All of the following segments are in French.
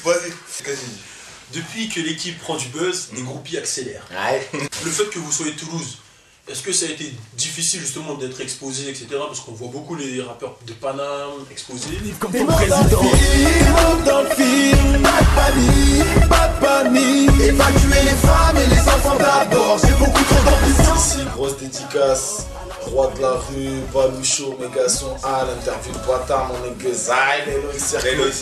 Vas-y, vas-y. Depuis que l'équipe prend du buzz, les groupies accélèrent. Ouais. Le fait que vous soyez de Toulouse, est-ce que ça a été difficile justement d'être exposé, etc. Parce qu'on voit beaucoup les rappeurs de Paname exposés. Comme ton président. Dans le film, pas de panique. Évacuer les femmes et les enfants d'abord. J'ai beaucoup trop d'ambition. Ici, grosse dédicace. Roi de la rue, Baloucho, méga son A, l'interview de Boitard, mon négociaire, les lois,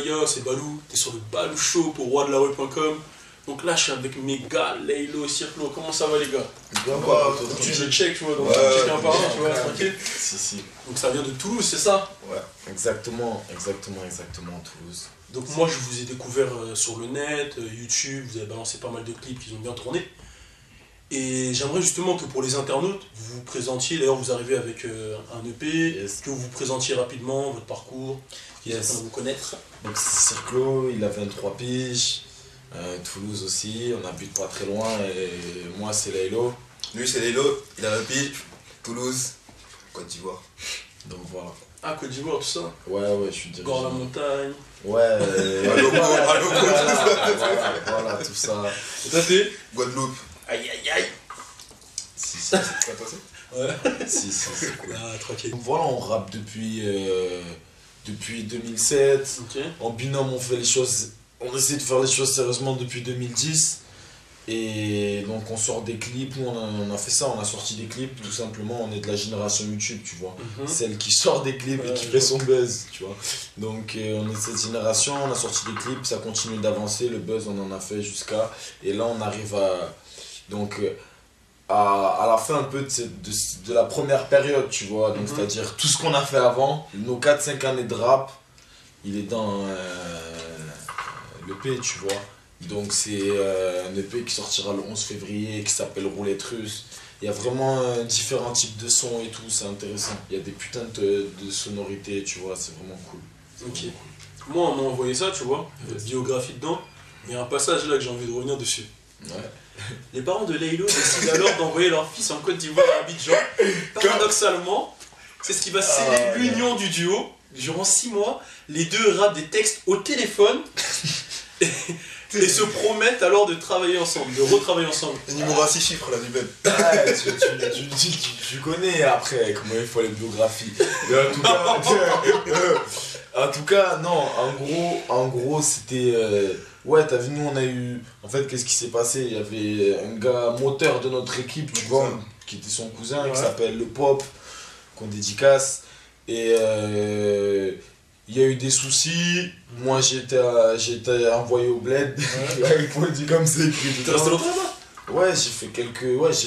Yo, c'est Balou, t'es sur le Balou Show pour roidelarue.com. Donc là, je suis avec mes gars, Laylo, Circlo. Comment ça va, les gars? Tu je check, tu vois, donc check un par un, tu vois, tranquille. Si. Donc ça vient de Toulouse, c'est ça? Ouais, exactement, Toulouse. Donc moi, je vous ai découvert sur le net, YouTube, vous avez balancé pas mal de clips qui ont bien tourné. Et j'aimerais justement que pour les internautes, vous vous présentiez, d'ailleurs vous arrivez avec un EP, Yes. que vous vous présentiez rapidement, votre parcours, Yes. pour vous connaître. Donc Circlo, il a 23 piges, Toulouse aussi, on habite pas très loin, et moi c'est Laylo. Lui, c'est Laylo, il a un pitch, Toulouse, Côte d'Ivoire. Donc voilà. Ah, Côte d'Ivoire, tout ça. Ouais, je suis dirigé. Gore la montagne. Ouais, voilà, tout ça. Et toi, t'es? Guadeloupe. Aïe aïe aïe. Si. T'as passé? Ouais. Si, c'est cool. Ah, tranquille. Donc voilà, on rappe depuis 2007. Ok. En binôme, on essaie de faire les choses sérieusement depuis 2010. Et donc on sort des clips, nous on a fait ça, on a sorti des clips, tout simplement, on est de la génération YouTube, tu vois. Celle qui sort des clips et qui fait son buzz, tu vois. Donc on est de cette génération, on a sorti des clips, ça continue d'avancer, le buzz on en a fait jusqu'à... Et là on arrive à la fin un peu de la première période, tu vois. Donc c'est-à-dire tout ce qu'on a fait avant, nos 4-5 années de rap, il est dans l'EP, tu vois. Donc c'est un EP qui sortira le 11 février qui s'appelle Roulette Russe. Il y a vraiment différents types de sons et tout, c'est intéressant. Il y a des putains de sonorités, tu vois, c'est vraiment cool. Ok. Moi, on m'a envoyé ça, tu vois, biographie dedans. Il y a un passage là que j'ai envie de revenir dessus. Ouais. Les parents de Laylo décident alors d'envoyer leur fils en Côte d'Ivoire à Abidjan. Paradoxalement, c'est ce qui va sceller l'union du duo. Durant 6 mois, les deux rappent des textes au téléphone et se promettent alors de travailler ensemble, de retravailler ensemble. Le numéro à 6 chiffres là du Ben. Ouais, tu connais après comment il faut les biographies. Mais en tout cas, non, en gros c'était... ouais, t'as vu, nous on a eu... En fait, qu'est-ce qui s'est passé? Il y avait un gars moteur de notre équipe, tu vois, qui était son cousin, qui s'appelle Le Pop, qu'on dédicace. Et il y a eu des soucis. Moi j'ai été envoyé au bled. Il faut dire comme c'est écrit. T'es resté longtemps là-bas? Ouais, j'ai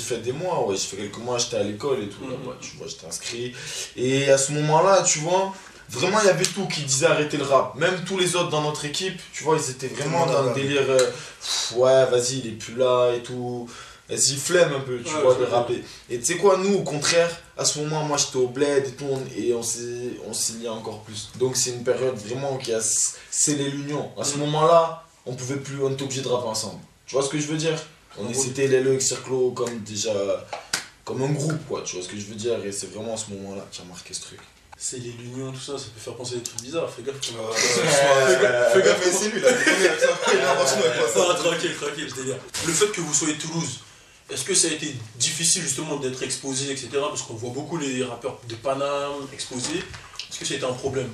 fait des mois, j'ai fait quelques mois, j'étais à l'école et tout, là-bas, tu vois, j'étais inscrit. Et à ce moment-là, tu vois, vraiment il y avait tout qui disait arrêter le rap. Même tous les autres dans notre équipe, tu vois, ils étaient vraiment dans le délire, ouais, vas-y, il est plus là et tout. Vas-y, flemme un peu, tu vois, de rapper. Et tu sais quoi, nous, au contraire, à ce moment, moi j'étais au bled et tout, et on s'est liés encore plus. Donc c'est une période vraiment qui a scellé l'union. À ce moment-là, on pouvait plus, on était obligé de rapper ensemble. Tu vois ce que je veux dire? C'était Laylo et Circlo comme un groupe, quoi, tu vois ce que je veux dire? Et c'est vraiment à ce moment-là qui a marqué ce truc. C'est l'union, tout ça, ça peut faire penser à des trucs bizarres, fais gaffe. Fais gaffe, mais c'est lui là, Tranquille, je délire. Le fait que vous soyez de Toulouse, est-ce que ça a été difficile justement d'être exposé, etc. Parce qu'on voit beaucoup les rappeurs de Paname exposés. Est-ce que ça a été un problème?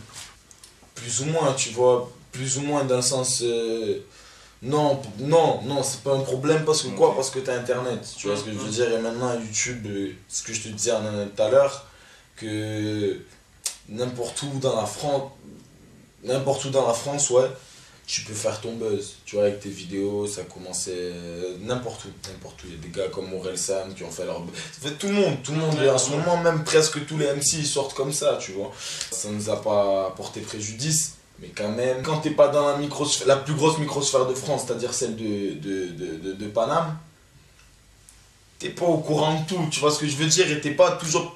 Plus ou moins, tu vois, plus ou moins dans le sens... Non, c'est pas un problème parce que quoi? Parce que t'as internet, tu vois ce que je veux dire? Et maintenant YouTube, ce que je te disais tout à l'heure, que n'importe où dans la France, ouais, tu peux faire ton buzz, tu vois, avec tes vidéos, ça commençait n'importe où, il y a des gars comme Morel Sam qui ont fait leur buzz, ça fait tout le monde, et en ce moment même presque tous les MC ils sortent comme ça, tu vois, ça nous a pas porté préjudice, Mais quand même, quand t'es pas dans la plus grosse microsphère de France, c'est-à-dire celle de Paname, t'es pas au courant de tout, tu vois ce que je veux dire, et t'es pas toujours...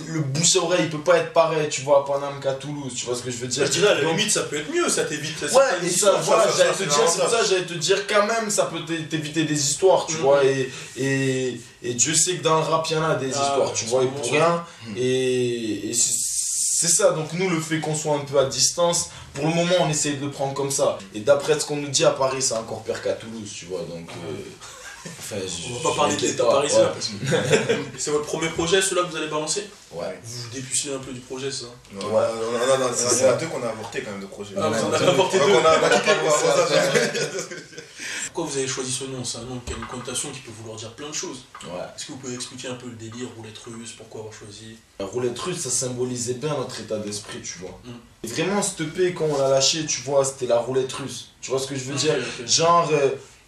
Le bouche à oreille, il peut pas être pareil, tu vois, à Paname qu'à Toulouse, tu vois ce que je veux dire. Je dirais à la limite ça peut être mieux, ça t'évite. Ouais, et ça, voilà, c'est pour ça j'allais te dire quand même, ça peut t'éviter des histoires, tu vois, et Dieu sait que dans le rap, il y en a des histoires, tu vois, et pour rien, et c'est ça, donc nous, le fait qu'on soit un peu à distance, pour le moment, on essaye de le prendre comme ça, et d'après ce qu'on nous dit à Paris, c'est encore pire qu'à Toulouse, tu vois, donc... Enfin, on va pas parler de l'État parisien, parce que c'est votre premier projet, celui-là que vous allez balancer? Ouais. Vous dépucelez un peu du projet, ça? Ouais, on en a deux qu'on a avorté quand même de projet. Ah, vous en avez avorté deux? On a quitté Pourquoi vous avez choisi ce nom? C'est un nom qui a une connotation qui peut vouloir dire plein de choses. Ouais. Est-ce que vous pouvez expliquer un peu le délire, roulette russe, pourquoi avoir choisi? La roulette russe, ça symbolisait bien notre état d'esprit, tu vois. Et vraiment, cette EP, quand on l'a lâché, tu vois, c'était la roulette russe. Tu vois ce que je veux dire? Genre...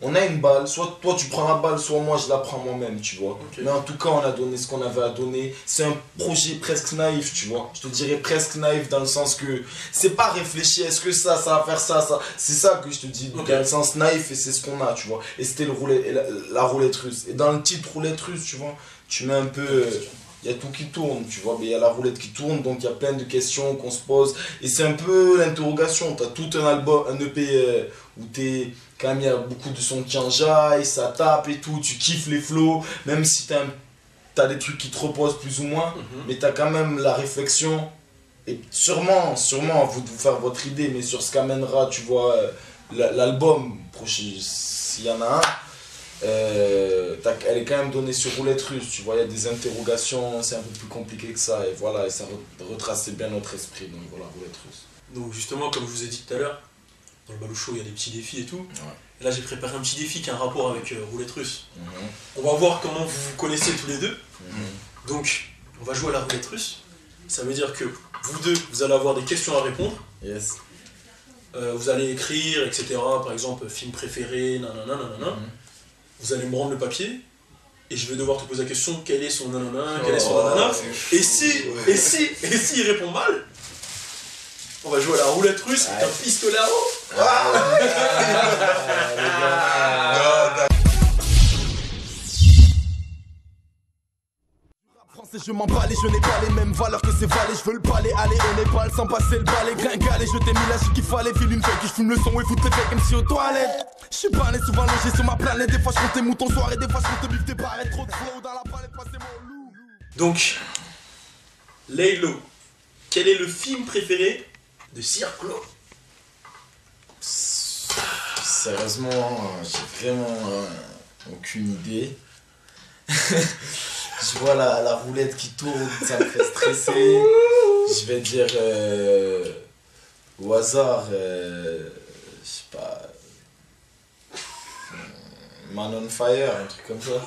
on a une balle, soit toi tu prends la balle, soit moi je la prends moi-même, tu vois. Mais en tout cas, on a donné ce qu'on avait à donner. C'est un projet presque naïf, tu vois. Je te dirais presque naïf dans le sens que c'est pas réfléchi, est-ce que ça va faire ça. C'est ça que je te dis, dans le sens naïf, et c'est ce qu'on a, tu vois. Et c'était la roulette russe. Et dans le titre roulette russe, tu vois, tu mets un peu... Il y a tout qui tourne, tu vois, mais il y a la roulette qui tourne, donc il y a plein de questions qu'on se pose. Et c'est un peu l'interrogation. Tu as tout un album, un EP où t'es... Quand même, il y a beaucoup de sons qui enjaillent, ça tape et tout, tu kiffes les flows, même si t'as des trucs qui te reposent plus ou moins, mais t'as quand même la réflexion, et sûrement, à vous de vous faire votre idée, mais sur ce qu'amènera, tu vois, l'album, s'il y en a un, elle est quand même donnée sur roulette russe, tu vois, il y a des interrogations, c'est un peu plus compliqué que ça, et voilà, et ça retraçait bien notre esprit, donc voilà, roulette russe. Donc justement, comme je vous ai dit tout à l'heure, dans le Balou Show, il y a des petits défis et tout. Ouais. Et là, j'ai préparé un petit défi qui a un rapport avec roulette russe. On va voir comment vous vous connaissez tous les deux. Donc, on va jouer à la roulette russe. Ça veut dire que vous deux, vous allez avoir des questions à répondre. Yes. Vous allez écrire, etc. Par exemple, film préféré, nanana. Vous allez me rendre le papier. Et je vais devoir te poser la question, quel est son nanana, quel est son nanana. Et si il répond mal, on va jouer à la roulette russe avec un pistolet à eau. Français, je m'emballe et je n'ai pas les mêmes valeurs que ces valets. Je veux le balai, aller au Népal sans passer le balai. Gringaler, je t'ai mis la qu'il fallait. File une feuille que je fume le son et foutre les fake MC aux toilettes. Je suis pas né souvent logé sur ma planète. Des fois je compte tes moutons soir et des fois je compte tes bifs des barrettes. Trop de flow dans la palette, passez-moi au loup. Donc, Laylo, quel est le film préféré de Circlo? Sérieusement, j'ai vraiment aucune idée. Je vois la roulette qui tourne, ça me fait stresser. Je vais dire au hasard, je sais pas, Man on Fire, un truc comme ça.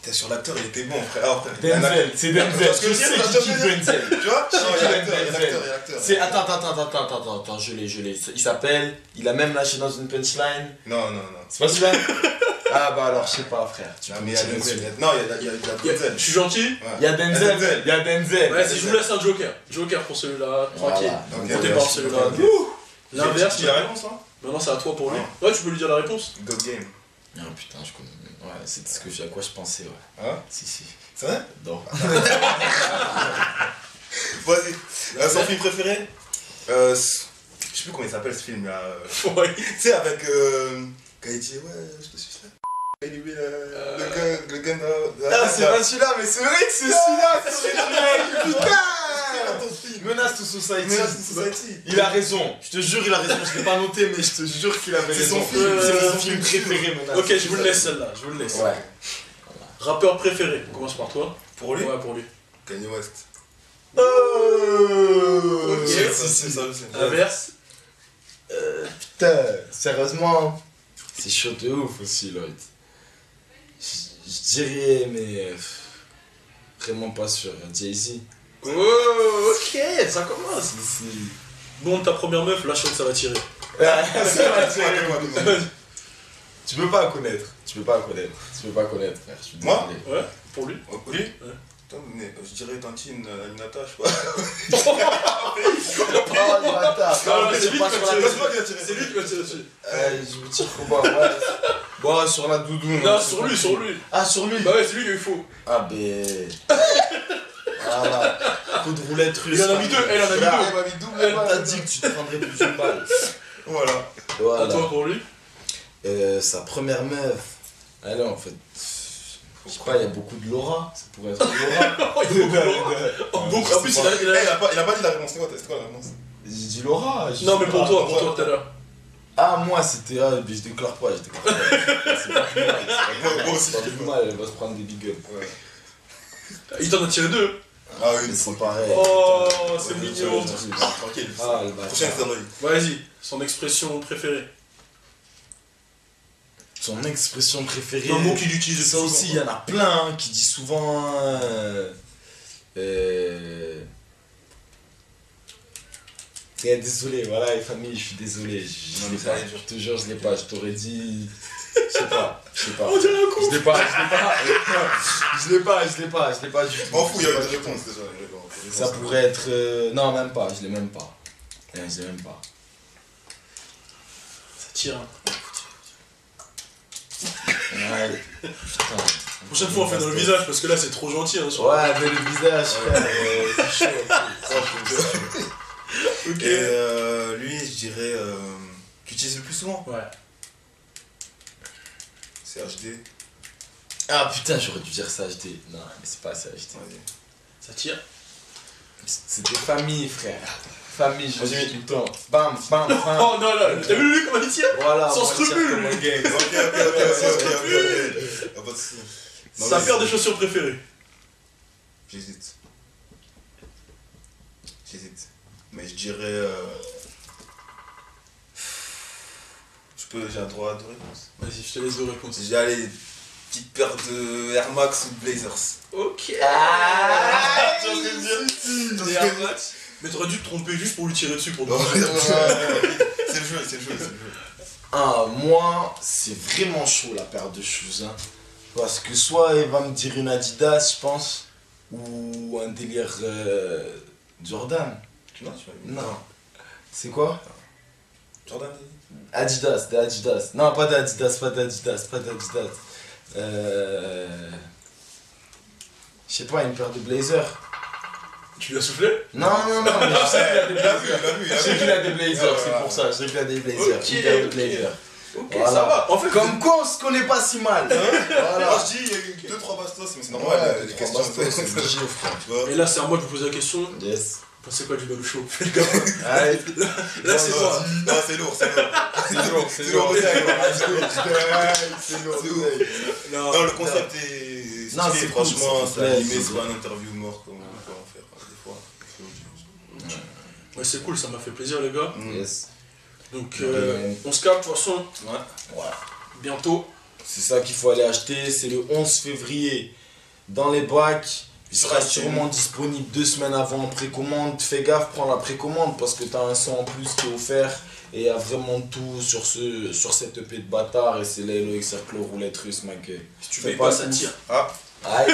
T'es sur l'acteur, il était bon, frère. Denzel, c'est Denzel. Je sais qui kiffe Denzel. Tu vois? Il y a l'acteur. C'est attends, je l'ai. Il s'appelle, il a même lâché dans une punchline. Non. C'est pas celui-là? Ah bah alors, je sais pas, frère. Non, mais il y a Denzel. Non, il y a Denzel. Je suis gentil? Il y a Denzel. Ouais, si je vous laisse un joker. Joker pour celui-là, tranquille. Votez par celui-là. L'inverse. Tu as la réponse, hein? Maintenant, c'est à toi pour lui. Ouais, tu peux lui dire la réponse. God Game. Ah putain, je connais. Ouais, c'est à quoi je pensais, ouais. Hein? Si. C'est vrai? Non. Vas-y. Son film préféré? Je sais plus comment il s'appelle ce film là. Ouais. Tu sais, avec. Quand il dit, ouais, je te suis là. Il lui met le gun Ah, c'est pas celui-là, mais c'est vrai que c'est celui-là! Putain! Menace to Society. Il a raison. Je te jure, il a raison. Je l'ai pas noté, mais je te jure qu'il avait raison. C'est mon film préféré, Menace. Ok, je vous le laisse celle-là. Je vous le laisse. Ouais. Rappeur préféré. On commence par toi. Pour lui? Ouais, pour lui. Kanye West. Ok. C'est ça aussi. Inverse. Putain, sérieusement, c'est chaud de ouf aussi, Lloyd. Je dirais, mais vraiment pas sûr. Jay-Z. Oh, ok, ça commence. Bon, ta première meuf, là, je sens que ça va tirer. Tu peux pas connaître, frère. Je suis moi? désolé. Ouais, pour lui. Lui? Putain, mais je dirais Tantine, Aminata, je sais pas. Oh le bâtard. Non, c'est lui qui pas m'a sur tiré la dessus. C'est lui qui m'a tiré dessus. Je me tire trop bas, ouais. Bon, sur la doudoune. Non, sur lui. Ah, sur lui. Bah ouais, c'est lui qui a eu faux. Ah, ben. Voilà. Coup de roulette russe. Il en a mis deux, elle en a mis Frère, deux. elle m'a mis double balle. T'as dit que tu te prendrais plus une balle. Voilà. À Voilà. toi pour lui. Sa première meuf. Elle, en fait. Je sais pas, il y a beaucoup de Laura. Ça pourrait être Laura. Oh, il y a beaucoup de Laura. Oh, beaucoup. En plus, il Il a pas dit la réponse, c'est quoi la réponse? J'ai dit Laura. Non, mais pour toi tout à l'heure. Ah, moi c'était. Ah, mais je déclare pas. C'est pas plus mal. Moi aussi, C'est pas je plus mal, elle va se prendre des big ups. Ouais. Il t'en a tiré deux. Ah oui, Mais c'est pareil. Oh, c'est Ouais, mignon. Tranquille. Ah, le bâtard. Prochaine connerie. Vas-y, son expression préférée. Son expression préférée. Un mot qu'il utilise Ça aussi, il y en a plein hein, qui dit souvent. Désolé, voilà, les familles, je suis désolé. Je Non, l'ai mais pas. ça, Je te jure, je l'ai pas. Je t'aurais dit. Je sais pas. On dirait un coup. Je l'ai pas. Je l'ai pas du tout. M'en fous, il y avait des réponses déjà. Ça pourrait être. Non, même pas. Je l'ai même pas. Je l'ai même pas. Ça tire. Ouais. Putain. Prochaine fois, on fait dans le visage parce que là, c'est trop gentil. Hein, sur- Ouais, mais le visage, frère, c'est chaud. Ok. Et lui, je dirais. Tu utilises le plus souvent? Ouais. C'est HD. Ah putain, j'aurais dû dire ça, HD. Non, mais c'est pas ça, HD. Vas-y. Ça tire. C'était famille, frère. Famille, je Vas-y, dis tout le temps. Bam, bam, bam. Oh non, là, t'as vu lui comment il tire? Voilà, Sans on va dire scrupule. comme un gang. Ok. Y'a pas de soucis. Non, Sa mais paire de chaussures préférées. J'hésite. Mais je dirais. J'ai un droit à deux réponses. Vas-y, je te laisse deux réponses. J'ai allé petite paire de Air Max ou de Blazers. Ok. Tu vois ce que je veux dire? Des Air Max. Mais t'aurais dû te tromper juste pour lui tirer dessus pour Ouais, te c'est le jeu. Ah, moi, c'est vraiment chaud la paire de shoes. Hein. Parce que soit il va me dire une Adidas, je pense, ou un délire Jordan. Non, tu m'as mis. Non. C'est quoi? Jordan. Adidas, des Adidas. Non, pas d'Adidas. Je sais pas, une paire de blazers. Tu lui as soufflé? Non, mais je sais qu'il a des Il a vu, blazers. il a Je sais vu. qu'il a des blazers, c'est Ouais, pour ça. Je sais qu'il a des blazers. Ok, Une paire de ok. blazers. Ok, Voilà. ça va. En fait, Comme quoi, on se connaît pas si mal. Voilà. Moi je dis, il y a eu 2-3 bastos, mais c'est normal, les questions. c'est obligé, frère. Tu vois? Et là, c'est à moi de vous poser la question. Vous Yes. pensez quoi du ballon chaud? Allez. Là, c'est moi. Non, c'est lourd. C'est lourd. C'est lourd. C'est lourd. Non, le concept est. Non, c'est cool, franchement, c'est c'est animé, complet, c'est pas un interview mort comme on peut en faire des fois. Ouais, c'est cool, ça m'a fait plaisir, les gars. Yes. Donc, Ouais. on se capte de toute façon. Ouais. Bientôt. C'est ça qu'il faut aller acheter. C'est le 11 février dans les bacs. Il sera sûrement disponible 2 semaines avant en précommande. Fais gaffe, prends la précommande parce que t'as un son en plus qui est offert. Et il y a vraiment tout sur cette EP de bâtard. Et c'est l'Halo XR Roulette Russe, ma gueule. Si tu Fais payes pas pas, ça tout. tire. Ah, Aïe.